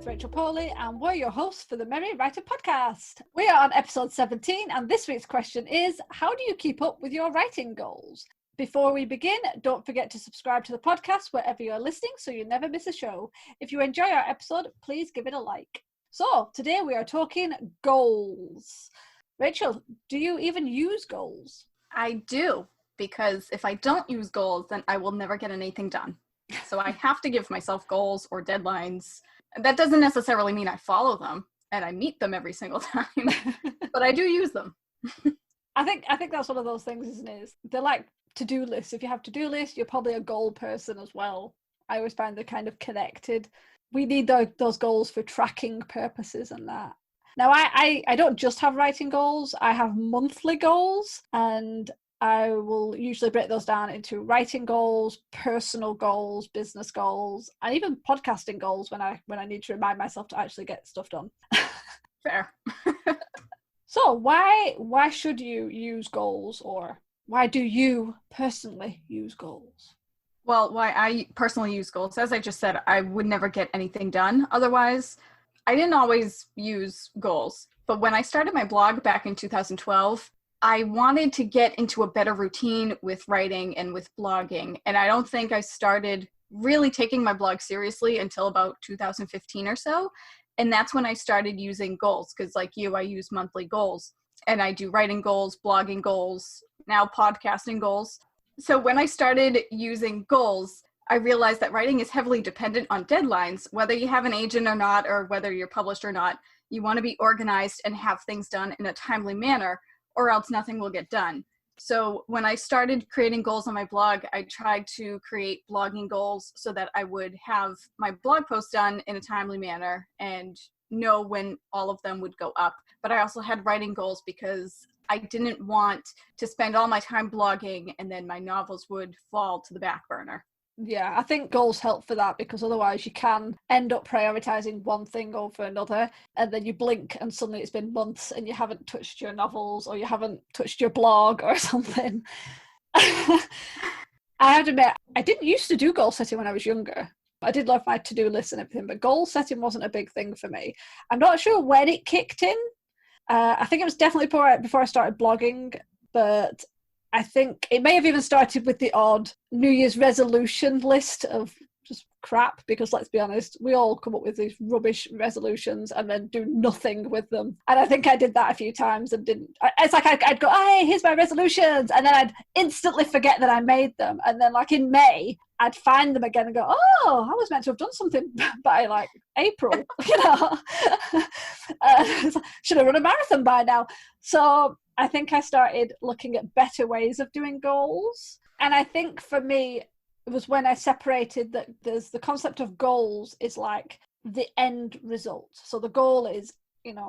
Rachel Poley, and we're your hosts for the Merry Writer podcast. We are on episode 17, and this week's question is, how do you keep up with your writing goals? Before we begin, don't forget to subscribe to the podcast wherever you're listening so you never miss a show. If you enjoy our episode, please give it a like. So, today we are talking goals. Rachel, do you even use goals? I do, because if I don't use goals, then I will never get anything done. So I have to give myself goals or deadlines. That doesn't necessarily mean I follow them and I meet them every single time, but I do use them. I think that's one of those things, isn't it? They're like to-do lists. If you have to-do lists, you're probably a goal person as well. I always find they're kind of connected. We need those goals for tracking purposes and that. Now, I don't just have writing goals. I have monthly goals, and I will usually break those down into writing goals, personal goals, business goals, and even podcasting goals when I need to remind myself to actually get stuff done. Fair. So why should you use goals, or why do you personally use goals? Well, why I personally use goals, as I just said, I would never get anything done otherwise. I didn't always use goals, but when I started my blog back in 2012, I wanted to get into a better routine with writing and with blogging. And I don't think I started really taking my blog seriously until about 2015 or so. And that's when I started using goals, because like you, I use monthly goals. And I do writing goals, blogging goals, now podcasting goals. So when I started using goals, I realized that writing is heavily dependent on deadlines. Whether you have an agent or not, or whether you're published or not, you want to be organized and have things done in a timely manner, or else nothing will get done. So when I started creating goals on my blog, I tried to create blogging goals so that I would have my blog posts done in a timely manner and know when all of them would go up. But I also had writing goals because I didn't want to spend all my time blogging and then my novels would fall to the back burner. Yeah, I think goals help for that, because otherwise you can end up prioritizing one thing over another, and then you blink and suddenly it's been months and you haven't touched your novels or you haven't touched your blog or something. I have to admit, I didn't used to do goal setting when I was younger. I did love my to-do list and everything, but goal setting wasn't a big thing for me. I'm not sure when it kicked in. I think it was definitely before I started blogging, but I think it may have even started with the odd New Year's resolution list of just crap, because let's be honest, we all come up with these rubbish resolutions and then do nothing with them. And I think I did that a few times and didn't. It's like I'd go, hey, here's my resolutions, and then I'd instantly forget that I made them. And then like in May, I'd find them again and go, oh, I was meant to have done something by like April, should have run a marathon by now. So I think I started looking at better ways of doing goals. And I think for me, it was when I separated that there's the concept of goals is like the end result. So the goal is,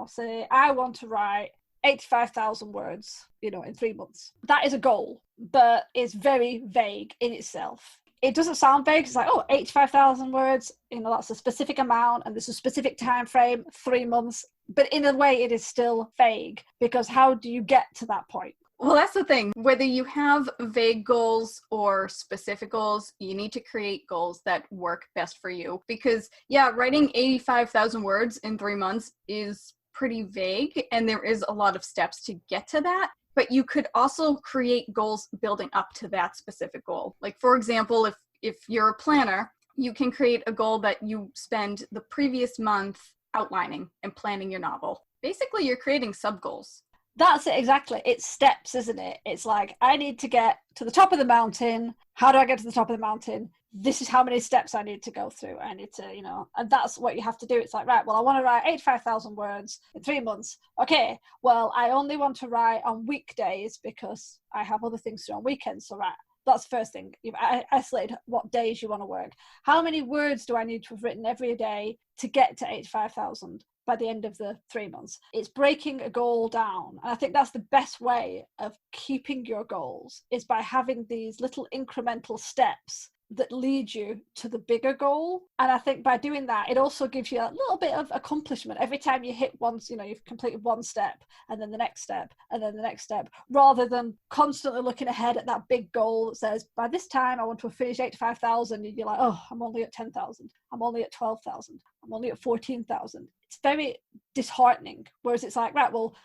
say I want to write 85,000 words, in 3 months. That is a goal, but it's very vague in itself. It doesn't sound vague. It's like, 85,000 words, that's a specific amount and there's a specific time frame, 3 months. But in a way, it is still vague, because how do you get to that point? Well, that's the thing. Whether you have vague goals or specific goals, you need to create goals that work best for you. Because, writing 85,000 words in 3 months is pretty vague, and there is a lot of steps to get to that. But you could also create goals building up to that specific goal. Like, for example, if you're a planner, you can create a goal that you spend the previous month outlining and planning your novel. Basically, you're creating sub-goals. That's it, exactly. It's steps, isn't it? It's like, I need to get to the top of the mountain. How do I get to the top of the mountain? This is how many steps I need to go through. I need to, and that's what you have to do. It's like, right, well, I want to write 85,000 words in 3 months. Okay, well, I only want to write on weekdays because I have other things to do on weekends. So, right, that's the first thing. You've isolated what days you want to work. How many words do I need to have written every day to get to 85,000 by the end of the 3 months? It's breaking a goal down. And I think that's the best way of keeping your goals, is by having these little incremental steps that lead you to the bigger goal. And I think by doing that, it also gives you a little bit of accomplishment every time you hit once, you've completed one step and then the next step and then the next step, rather than constantly looking ahead at that big goal that says, by this time I want to have finished 85,000, and you're like, oh, I'm only at 10,000, I'm only at 12,000, I'm only at 14,000. It's very disheartening. Whereas it's like, right, well,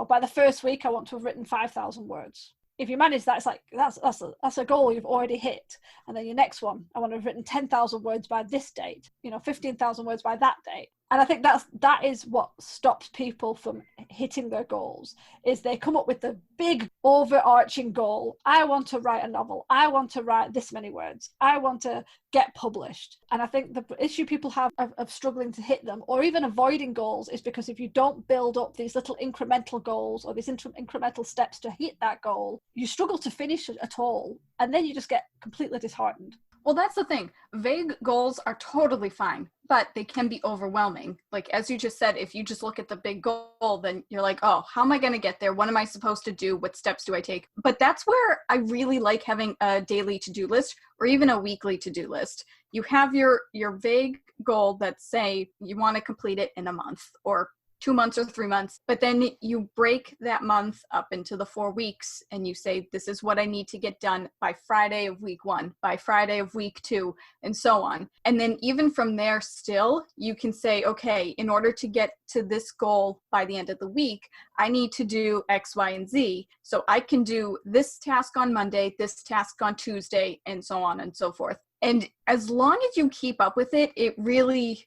by the first week I want to have written 5,000 words. If you manage that, it's like that's a goal you've already hit. And then your next one, I want to have written 10,000 words by this date, 15,000 words by that date. And I think that is what stops people from hitting their goals, is they come up with the big overarching goal. I want to write a novel. I want to write this many words. I want to get published. And I think the issue people have of struggling to hit them, or even avoiding goals, is because if you don't build up these little incremental goals or these incremental steps to hit that goal, you struggle to finish it at all. And then you just get completely disheartened. Well, that's the thing. Vague goals are totally fine, but they can be overwhelming. Like, as you just said, if you just look at the big goal, then you're like, oh, how am I going to get there? What am I supposed to do? What steps do I take? But that's where I really like having a daily to-do list, or even a weekly to-do list. You have your vague goal that, say, you want to complete it in a month or 2 months or 3 months, but then you break that month up into the 4 weeks and you say, this is what I need to get done by Friday of week 1, by Friday of week 2, and so on. And then even from there still, you can say, okay, in order to get to this goal by the end of the week, I need to do X, Y, and Z. So I can do this task on Monday, this task on Tuesday, and so on and so forth. And as long as you keep up with it, it really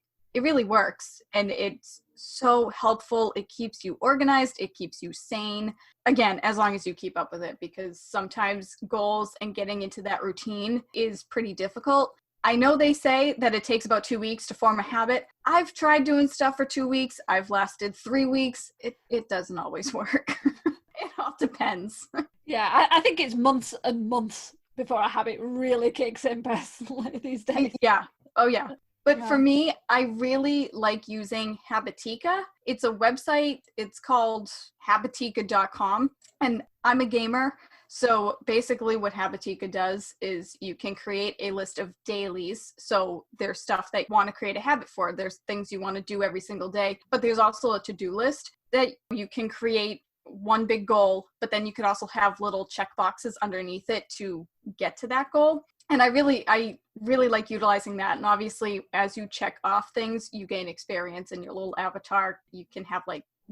works. And it's so helpful. It keeps you organized. It keeps you sane. Again, as long as you keep up with it, because sometimes goals and getting into that routine is pretty difficult. I know they say that it takes about 2 weeks to form a habit. I've tried doing stuff for 2 weeks. I've lasted 3 weeks. It doesn't always work. It all depends. Yeah, I think it's months and months before a habit really kicks in personally these days. Yeah. Oh, yeah. But for me, I really like using Habitica. It's a website. It's called habitica.com. And I'm a gamer. So basically what Habitica does is you can create a list of dailies. So there's stuff that you want to create a habit for. There's things you want to do every single day. But there's also a to-do list that you can create one big goal, but then you could also have little check boxes underneath it to get to that goal. And I really like utilizing that. And obviously, as you check off things, you gain experience in your little avatar. You can have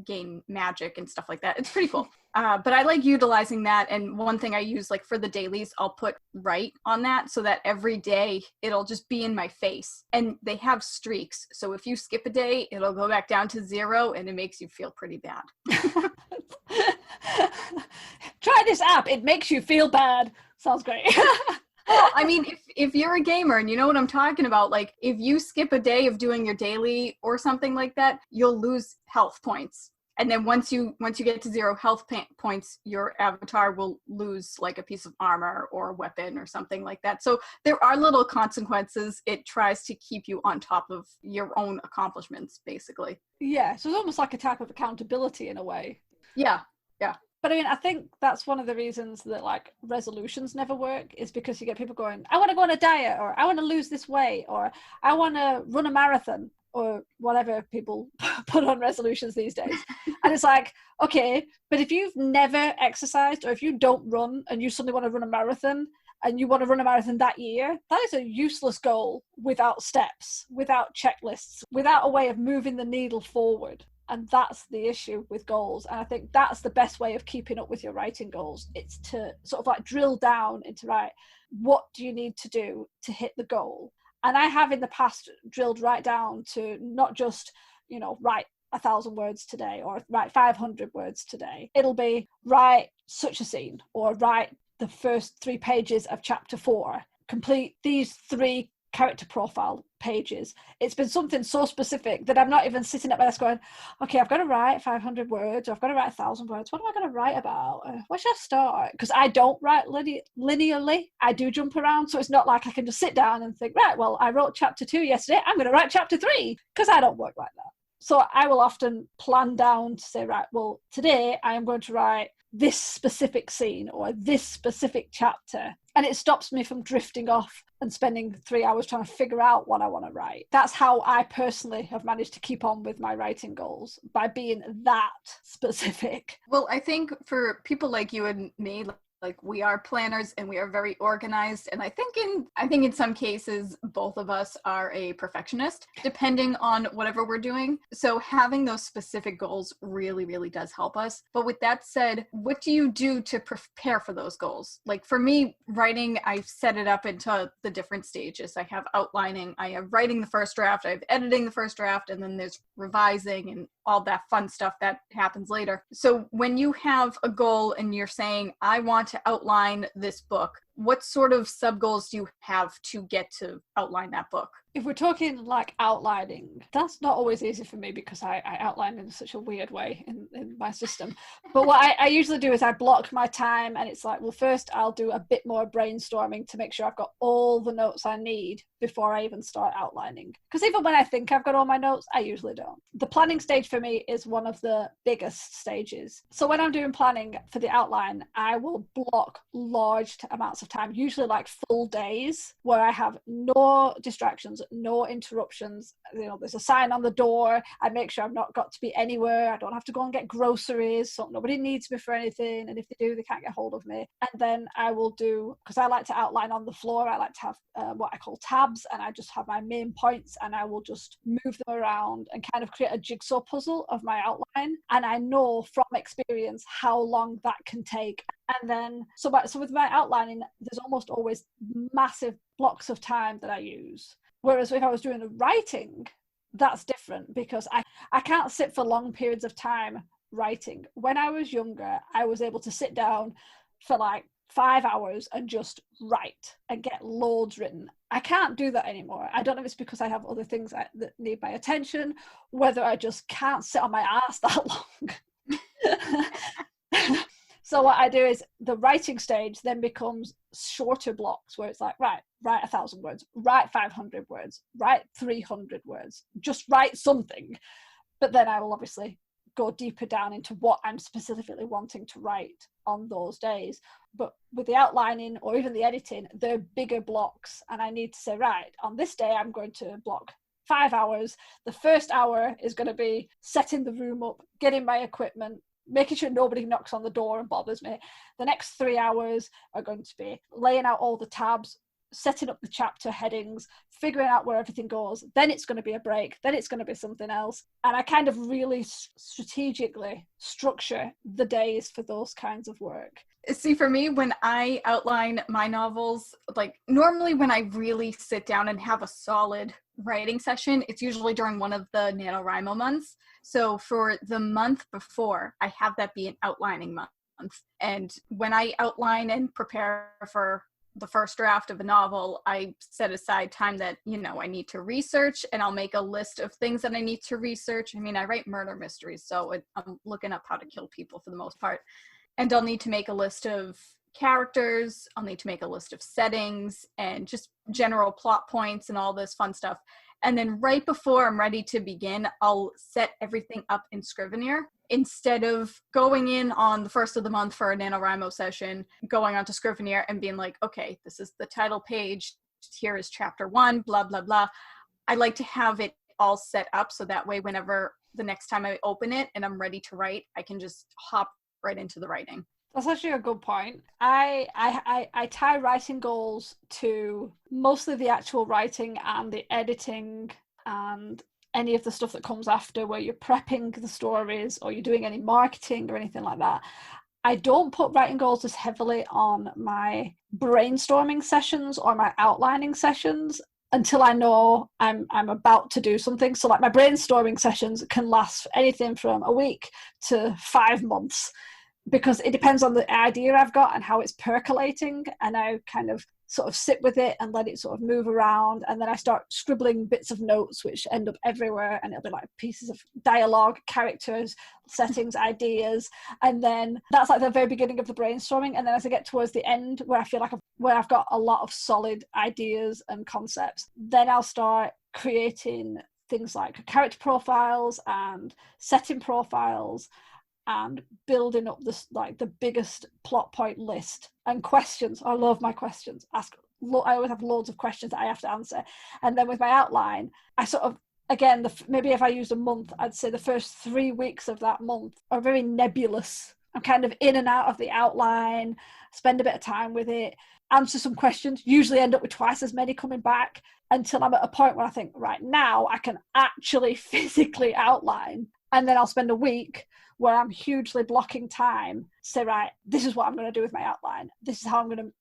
gain magic and stuff like that. It's pretty cool. But I like utilizing that. And one thing I use, for the dailies, I'll put write on that so that every day it'll just be in my face. And they have streaks. So if you skip a day, it'll go back down to 0 and it makes you feel pretty bad. Try this app. It makes you feel bad. Sounds great. Well, I mean, if you're a gamer and you know what I'm talking about, if you skip a day of doing your daily or something like that, you'll lose health points. And then once you get to 0 health points, your avatar will lose a piece of armor or a weapon or something like that. So there are little consequences. It tries to keep you on top of your own accomplishments, basically. Yeah, so it's almost like a type of accountability in a way. Yeah. But I mean, I think that's one of the reasons that resolutions never work, is because you get people going, I want to go on a diet, or I want to lose this weight, or I want to run a marathon, or whatever people put on resolutions these days. And it's like, okay, but if you've never exercised, or if you don't run and you suddenly want to run a marathon, and you want to run a marathon that year, that is a useless goal without steps, without checklists, without a way of moving the needle forward. And that's the issue with goals. And I think that's the best way of keeping up with your writing goals. It's to sort of drill down into, what do you need to do to hit the goal? And I have in the past drilled right down to not just, write 1,000 words today or write 500 words today. It'll be write such a scene, or write the first 3 pages of chapter 4, complete these 3 character profile pages. It's been something so specific that I'm not even sitting at my desk going, okay, I've got to write 500 words, or I've got to write 1,000 words. What am I going to write about? Where should I start? Because I don't write linearly. I do jump around. So it's not like I can just sit down and think, right, well, I wrote chapter 2 yesterday. I'm going to write chapter 3, because I don't work like that. So I will often plan down to say, right, well, today I am going to write this specific scene or this specific chapter. And it stops me from drifting off and spending 3 hours trying to figure out what I want to write. That's how I personally have managed to keep on with my writing goals, by being that specific. Well, I think for people like you and me, like we are planners and we are very organized, and I think in some cases both of us are a perfectionist depending on whatever we're doing. So having those specific goals really, really does help us. But with that said, what do you do to prepare for those goals? Like for me, writing, I've set it up into the different stages. I have outlining, I have writing the first draft, I have editing the first draft, and then there's revising and all that fun stuff that happens later. So when you have a goal and you're saying, I want to outline this book, what sort of sub goals do you have to get to outline that book? If we're talking like outlining, that's not always easy for me because I outline in such a weird way in my system. But what I usually do is I block my time, and it's like, well, first I'll do a bit more brainstorming to make sure I've got all the notes I need before I even start outlining. Because even when I think I've got all my notes, I usually don't. The planning stage for me is one of the biggest stages. So when I'm doing planning for the outline, I will block large amounts of time, usually like full days, where I have no distractions, no interruptions. You know, there's a sign on the door. I make sure I've not got to be anywhere. I don't have to go and get groceries, so nobody needs me for anything, and if they do, they can't get hold of me. And then I will do, because I like to outline on the floor, I like to have what I call tabs, and I just have my main points, and I will just move them around and kind of create a jigsaw puzzle of my outline. And I know from experience how long that can take. And then so with my outlining, there's almost always massive blocks of time that I use. Whereas if I was doing the writing, that's different, because I can't sit for long periods of time writing. When I was younger, I was able to sit down for like 5 hours and just write and get loads written. I can't do that anymore. I don't know if it's because I have other things that need my attention, whether I just can't sit on my ass that long. So what I do is the writing stage then becomes shorter blocks where it's like, right, write 1,000 words, write 500 words, write 300 words, just write something. But then I will obviously go deeper down into what I'm specifically wanting to write on those days. But with the outlining or even the editing, they're bigger blocks. And I need to say, right, on this day, I'm going to block 5 hours. The first hour is going to be setting the room up, getting my equipment, making sure nobody knocks on the door and bothers me. The next 3 hours are going to be laying out all the tabs, setting up the chapter headings, figuring out where everything goes. Then it's going to be a break. Then it's going to be something else. And I kind of really strategically structure the days for those kinds of work. See, for me, when I outline my novels, like normally when I really sit down and have a solid writing session, it's usually during one of the NaNoWriMo months. So for the month before, I have that be an outlining month. And when I outline and prepare for the first draft of a novel, I set aside time that, you know, I need to research, and I'll make a list of things that I need to research. I mean, I write murder mysteries, so I'm looking up how to kill people for the most part. And I'll need to make a list of characters, I'll need to make a list of settings and just general plot points and all this fun stuff. And then right before I'm ready to begin, I'll set everything up in Scrivener instead of going in on the first of the month for a NaNoWriMo session, going onto Scrivener and being like, okay, this is the title page, here is chapter 1, blah, blah, blah. I like to have it all set up so that way whenever the next time I open it and I'm ready to write, I can just hop right into the writing. That's actually a good point. I tie writing goals to mostly the actual writing and the editing and any of the stuff that comes after, where you're prepping the stories or you're doing any marketing or anything like that. I don't put writing goals as heavily on my brainstorming sessions or my outlining sessions until I know I'm about to do something. So like my brainstorming sessions can last anything from a week to 5 months, because it depends on the idea I've got and how it's percolating, and I kind of sort of sit with it and let it sort of move around, and then I start scribbling bits of notes which end up everywhere, and it'll be like pieces of dialogue, characters, settings, ideas, and then that's like the very beginning of the brainstorming. And then as I get towards the end, where I feel like I've got a lot of solid ideas and concepts, then I'll start creating things like character profiles and setting profiles and building up this like the biggest plot point list and questions. I love my questions. I always have loads of questions that I have to answer. And then with my outline, I sort of, again, maybe if I use a month, I'd say the first 3 weeks of that month are very nebulous. I'm kind of in and out of the outline, spend a bit of time with it, answer some questions, usually end up with twice as many coming back, until I'm at a point where I think, right, now I can actually physically outline. And then I'll spend a week where I'm hugely blocking time, say, right, this is what I'm going to do with my outline. This is how I'm going to,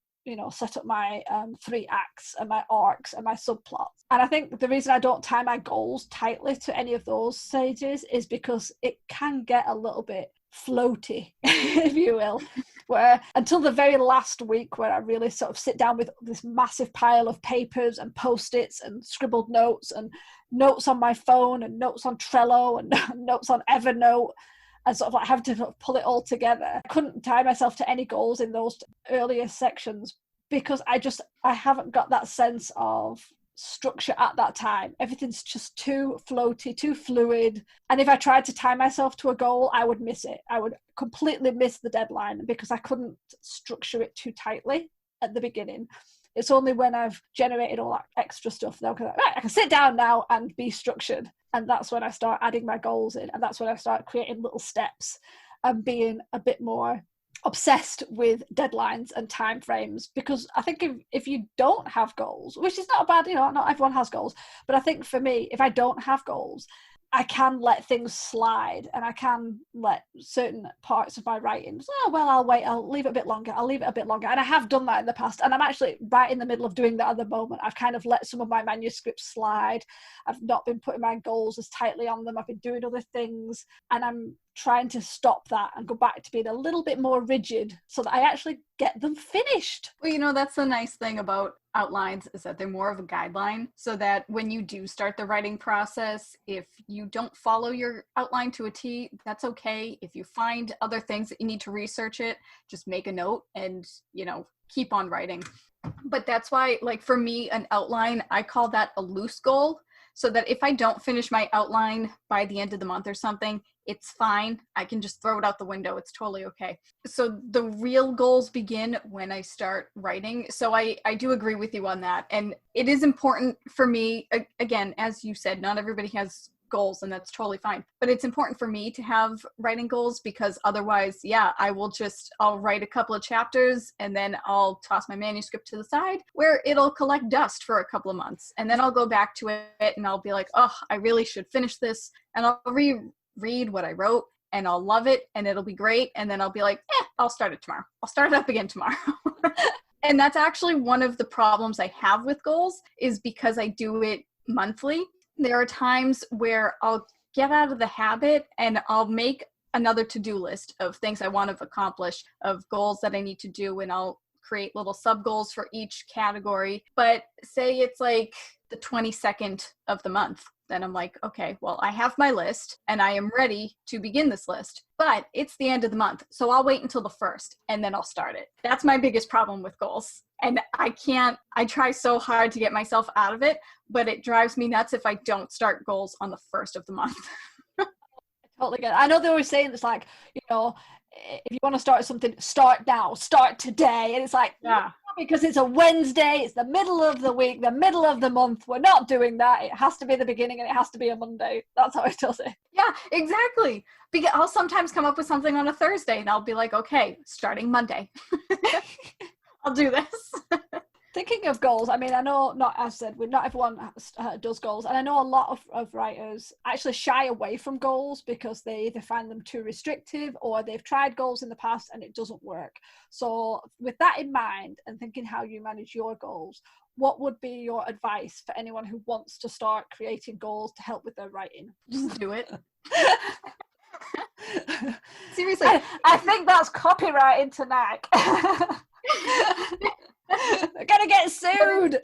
set up my 3 acts and my arcs and my subplots. And I think the reason I don't tie my goals tightly to any of those stages is because it can get a little bit floaty, if you will, where until the very last week where I really sort of sit down with this massive pile of papers and post-its and scribbled notes and notes on my phone and notes on Trello and notes on Evernote, and sort of like having to sort of pull it all together. I couldn't tie myself to any goals in those earlier sections because I haven't got that sense of structure at that time. Everything's just too floaty, too fluid. And if I tried to tie myself to a goal, I would miss it. I would completely miss the deadline because I couldn't structure it too tightly at the beginning. It's only when I've generated all that extra stuff that I can sit down now and be structured. And that's when I start adding my goals in. And that's when I start creating little steps and being a bit more obsessed with deadlines and timeframes. Because I think if you don't have goals, which is not bad, not everyone has goals. But I think for me, if I don't have goals, I can let things slide and I can let certain parts of my writing, I'll wait, I'll leave it a bit longer. And I have done that in the past. And I'm actually right in the middle of doing that at the moment. I've kind of let some of my manuscripts slide. I've not been putting my goals as tightly on them. I've been doing other things. And I'm trying to stop that and go back to being a little bit more rigid so that I actually get them finished. Well, that's the nice thing about outlines is that they're more of a guideline, so that when you do start the writing process, if you don't follow your outline to a T, that's okay. If you find other things that you need to research it, just make a note and, keep on writing. But that's why, like for me, an outline, I call that a loose goal, so that if I don't finish my outline by the end of the month or something, it's fine. I can just throw it out the window. It's totally okay. So the real goals begin when I start writing. So I do agree with you on that. And it is important for me, again, as you said, not everybody has goals and that's totally fine. But it's important for me to have writing goals because otherwise, I'll write a couple of chapters and then I'll toss my manuscript to the side where it'll collect dust for a couple of months. And then I'll go back to it and I'll be like, oh, I really should finish this. And I'll read what I wrote and I'll love it and it'll be great. And then I'll be like, I'll start it tomorrow. I'll start it up again tomorrow. And that's actually one of the problems I have with goals is because I do it monthly. There are times where I'll get out of the habit and I'll make another to-do list of things I want to accomplish, of goals that I need to do, and I'll create little sub-goals for each category. But say it's like the 22nd of the month. Then I'm like, okay, well, I have my list and I am ready to begin this list, but it's the end of the month. So I'll wait until the 1st and then I'll start it. That's my biggest problem with goals. And I try so hard to get myself out of it, but it drives me nuts if I don't start goals on the 1st of the month. I totally get it. I know they always saying it's like, if you want to start something, start now, start today. And it's like, yeah, because it's a Wednesday, it's the middle of the week, the middle of the month. We're not doing that. It has to be the beginning and it has to be a Monday. That's how it does it. Yeah, exactly. Because I'll sometimes come up with something on a Thursday and I'll be like, okay, starting Monday. I'll do this. Thinking of goals, I know, not everyone does goals. And I know a lot of writers actually shy away from goals because they either find them too restrictive or they've tried goals in the past and it doesn't work. So with that in mind and thinking how you manage your goals, what would be your advice for anyone who wants to start creating goals to help with their writing? Just do it. Seriously. I think that's copywriting tonight. They're gonna get sued.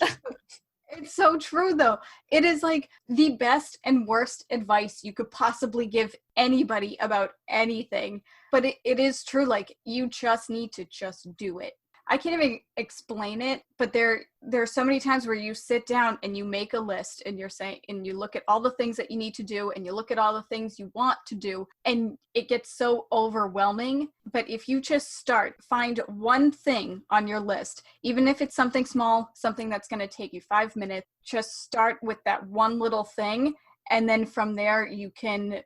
It's so true though. It is like the best and worst advice you could possibly give anybody about anything. But it is true. Like you just need to just do it. I can't even explain it, but there are so many times where you sit down and you make a list and you're saying, and you look at all the things that you need to do and you look at all the things you want to do, and it gets so overwhelming. But if you just find one thing on your list, even if it's something small, something that's going to take you 5 minutes, just start with that one little thing. And then from there, you can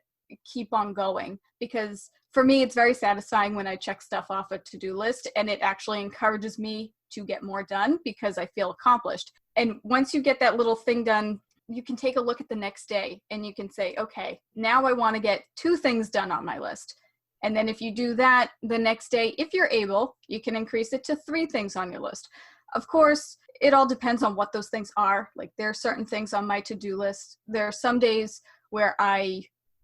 keep on going. Because for me, it's very satisfying when I check stuff off a to-do list, and it actually encourages me to get more done because I feel accomplished. And once you get that little thing done, you can take a look at the next day and you can say, okay, now I want to get 2 things done on my list. And then if you do that the next day, if you're able, you can increase it to 3 things on your list. Of course, it all depends on what those things are. Like, there are certain things on my to-do list. There are some days where I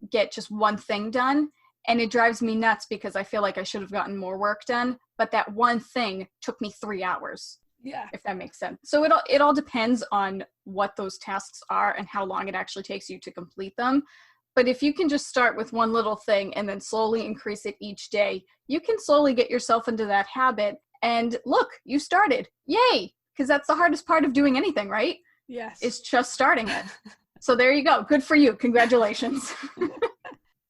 get just one thing done, and it drives me nuts because I feel like I should have gotten more work done, but that one thing took me 3 hours. Yeah. If that makes sense. So it all depends on what those tasks are and how long it actually takes you to complete them. But if you can just start with one little thing and then slowly increase it each day, you can slowly get yourself into that habit. And look, you started. Yay! Because that's the hardest part of doing anything, right? Yes. It's just starting it. So there you go. Good for you. Congratulations.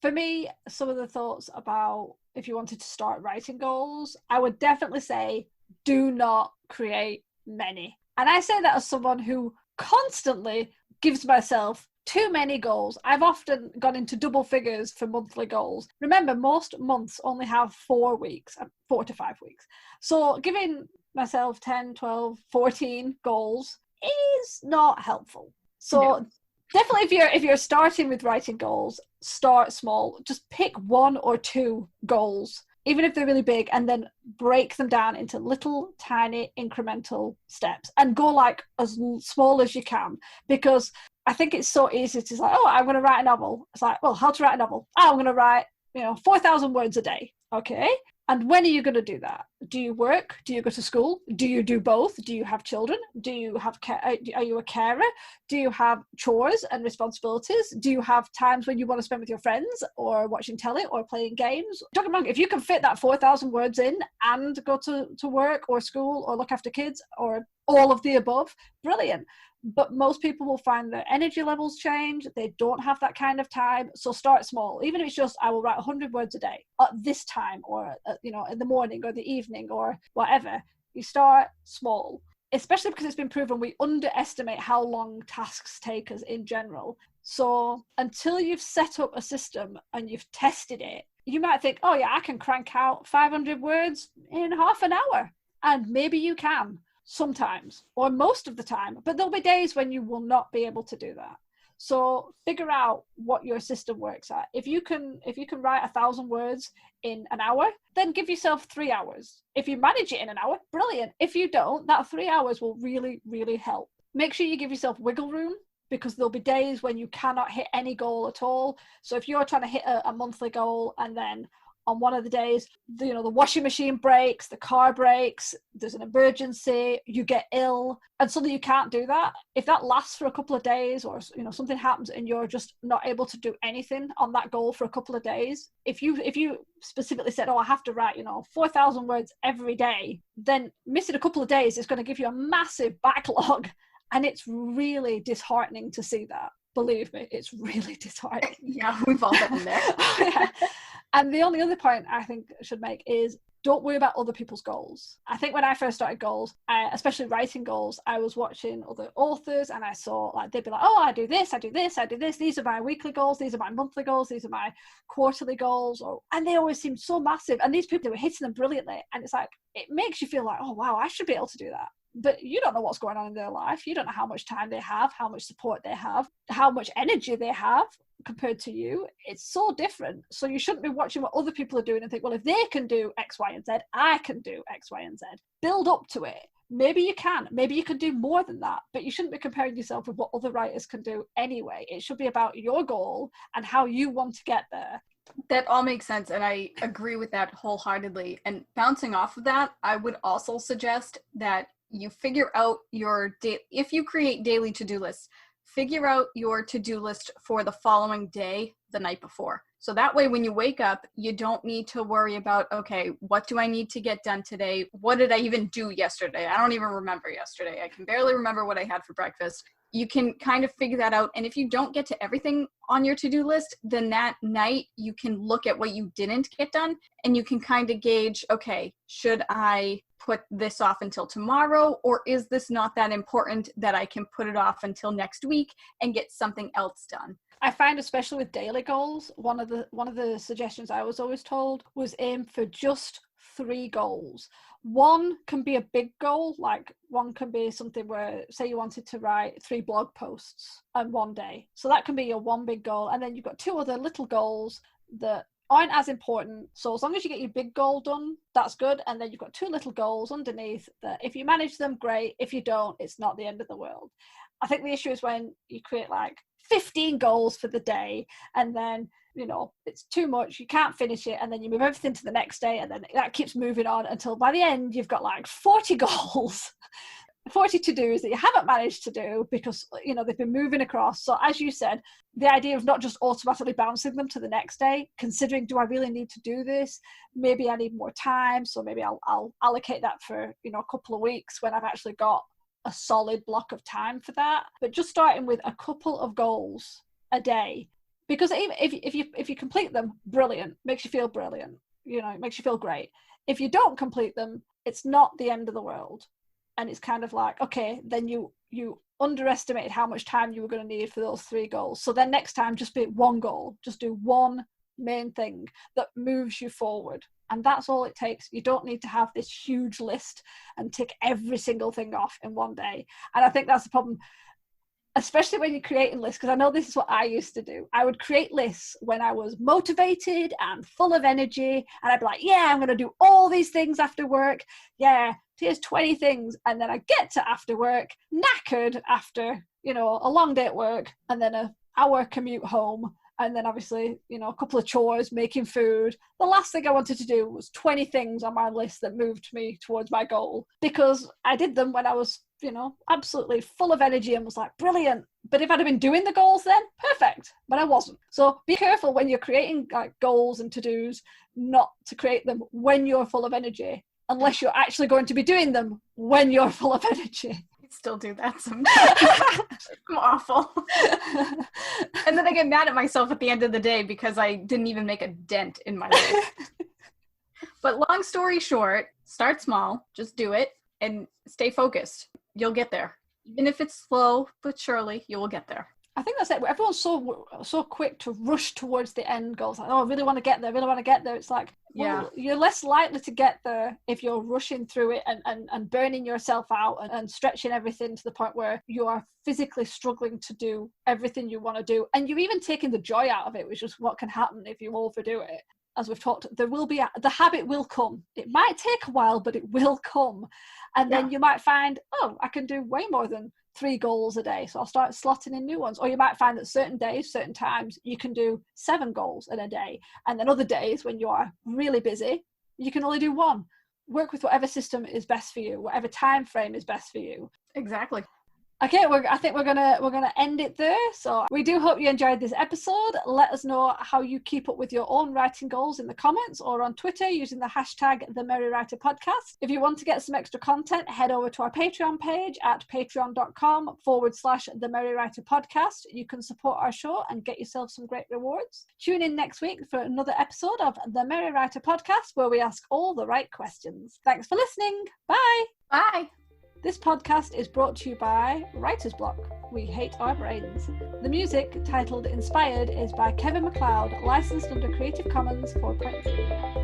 For me, some of the thoughts about if you wanted to start writing goals, I would definitely say do not create many. And I say that as someone who constantly gives myself too many goals. I've often gone into double figures for monthly goals. Remember, most months only have 4 weeks, 4 to 5 weeks. So giving myself 10, 12, 14 goals is not helpful. So no. Definitely if you're starting with writing goals, start small. Just pick 1 or 2 goals, even if they're really big, and then break them down into little tiny incremental steps and go like as small as you can. Because I think it's so easy to say, oh, I'm going to write a novel. It's like, well, how to write a novel? Oh, I'm going to write, 4,000 words a day. Okay. And when are you going to do that? Do you work? Do you go to school? Do you do both? Do you have children? Do you have are you a carer? Do you have chores and responsibilities? Do you have times when you want to spend with your friends or watching telly or playing games? Don't get me wrong, if you can fit that 4,000 words in and go to work or school or look after kids or all of the above, brilliant. But most people will find their energy levels change. They don't have that kind of time. So start small. Even if it's just, I will write 100 words a day at this time or, in the morning or the evening or whatever. You start small, especially because it's been proven we underestimate how long tasks take us in general. So until you've set up a system and you've tested it, you might think, oh yeah, I can crank out 500 words in half an hour. And maybe you can. Sometimes or most of the time, but there'll be days when you will not be able to do that. So figure out what your system works at. If you can write 1,000 words in an hour, then give yourself 3 hours. If you manage it in an hour, brilliant. If you don't, that 3 hours will really, really help. Make sure you give yourself wiggle room, because there'll be days when you cannot hit any goal at all. So if you're trying to hit a monthly goal and then on one of the days, the washing machine breaks, the car breaks, there's an emergency, you get ill, and suddenly you can't do that. If that lasts for a couple of days or, something happens and you're just not able to do anything on that goal for a couple of days, if you specifically said, oh, I have to write, 4,000 words every day, then missing a couple of days is going to give you a massive backlog. And it's really disheartening to see that. Believe me, it's really disheartening. Yeah, we've all been there. Yeah. And the only other point I think I should make is don't worry about other people's goals. I think when I first started goals, especially writing goals, I was watching other authors and I saw they'd be like, oh, I do this, I do this, I do this. These are my weekly goals. These are my monthly goals. These are my quarterly goals. And they always seemed so massive. And these people, they were hitting them brilliantly. And it's like, it makes you feel like, oh, wow, I should be able to do that. But you don't know what's going on in their life. You don't know how much time they have, how much support they have, how much energy they have compared to you. It's so different. So you shouldn't be watching what other people are doing and think, well, if they can do X, Y, and Z, I can do X, Y, and Z. Build up to it. Maybe you can. Maybe you can do more than that. But you shouldn't be comparing yourself with what other writers can do anyway. It should be about your goal and how you want to get there. That all makes sense, and I agree with that wholeheartedly. And bouncing off of that, I would also suggest that you figure out your if you create daily to-do lists, figure out your to-do list for the following day the night before. So that way, when you wake up, you don't need to worry about, okay, what do I need to get done today? What did I even do yesterday? I don't even remember yesterday. I can barely remember what I had for breakfast. You can kind of figure that out. And if you don't get to everything on your to-do list, then that night you can look at what you didn't get done and you can kind of gauge, okay, should I put this off until tomorrow, or is this not that important that I can put it off until next week and get something else done? I find, especially with daily goals, one of the suggestions I was always told was aim for just 3 goals. One can be a big goal, like one can be something where, say you wanted to write 3 blog posts in one day. So that can be your one big goal. And then you've got 2 other little goals that aren't as important. So as long as you get your big goal done, that's good. And then you've got 2 little goals underneath that if you manage them, great. If you don't, it's not the end of the world. I think the issue is when you create like 15 goals for the day and then, you know, it's too much, you can't finish it, and then you move everything to the next day, and then that keeps moving on until by the end you've got like 40 goals, 40 to-dos that you haven't managed to do because, you know, they've been moving across. So as you said, the idea of not just automatically bouncing them to the next day, considering, do I really need to do this? Maybe I need more time, so maybe I'll allocate that for, you know, a couple of weeks when I've actually got a solid block of time for that. But just starting with a couple of goals a day, because even if you complete them, brilliant, makes you feel brilliant, you know, it makes you feel great. If you don't complete them, it's not the end of the world. And it's kind of like, okay, then you underestimated how much time you were going to need for those 3 goals. So then next time, just be one goal, just do one main thing that moves you forward. And that's all it takes. You don't need to have this huge list and tick every single thing off in one day. And I think that's the problem, especially when you're creating lists, because I know this is what I used to do. I would create lists when I was motivated and full of energy. And I'd be like, yeah, I'm going to do all these things after work. Yeah, here's 20 things. And then I get to after work, knackered after, you know, a long day at work and then an hour commute home. And then obviously, you know, a couple of chores, making food. The last thing I wanted to do was 20 things on my list that moved me towards my goal, because I did them when I was, you know, absolutely full of energy and was like, brilliant. But if I'd have been doing the goals then, perfect. But I wasn't. So be careful when you're creating like goals and to-dos, not to create them when you're full of energy, unless you're actually going to be doing them when you're full of energy. Still do that sometimes. I'm awful. And then I get mad at myself at the end of the day because I didn't even make a dent in my life. But long story short, start small, just do it and stay focused. You'll get there. Even if it's slow, but surely you will get there. I think that's it. Everyone's so quick to rush towards the end goals. Like, oh, I really want to get there, really want to get there. It's like, well, you're less likely to get there if you're rushing through it and burning yourself out and stretching everything to the point where you are physically struggling to do everything you want to do. And you're even taking the joy out of it, which is what can happen if you overdo it. As we've talked, the habit will come. It might take a while, but it will come. And then you might find, oh, I can do way more than 3 goals a day. So I'll start slotting in new ones. Or you might find that certain days, certain times, you can do 7 goals in a day. And then other days when you are really busy, you can only do 1. Work with whatever system is best for you, whatever time frame is best for you. Exactly. Okay, I think we're gonna end it there. So we do hope you enjoyed this episode. Let us know how you keep up with your own writing goals in the comments or on Twitter using the hashtag #TheMerryWriterPodcast. If you want to get some extra content, head over to our Patreon page at patreon.com/TheMerryWriterPodcast. You can support our show and get yourself some great rewards. Tune in next week for another episode of The Merry Writer Podcast, where we ask all the right questions. Thanks for listening. Bye. Bye. This podcast is brought to you by Writer's Block. We hate our brains. The music, titled Inspired, is by Kevin MacLeod, licensed under Creative Commons 4.0.